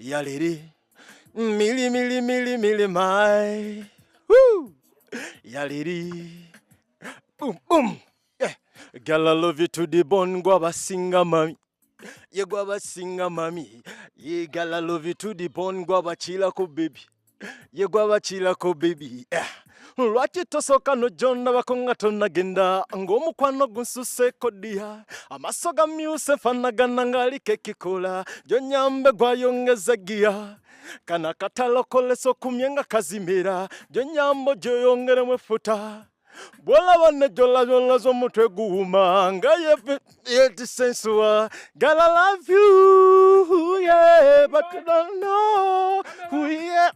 Yaliri. Milli, milli, milli, milli, my. Woo! Yaliri. Boom, boom. Yeah. Girl, I love you to the bone, guava singer, mommy. You guava singer, mommy. Yeah, girl, I love you to the bone, guava chila ko baby. You guava chila ko baby. Yeah. Lwaki tosoka no jonna bakonga tonagenda ng'omukwano gunsuse kodiya amaso gamyuse fanagana ngali kekikola jonyambe gwayongeza giya kana katalokoleso kumyenga kazimira jonyambo joyongere mwefuta bwala bane jola z'omutwe guuma nga yetisensuwa girl I love you yeah but I don't know who yeah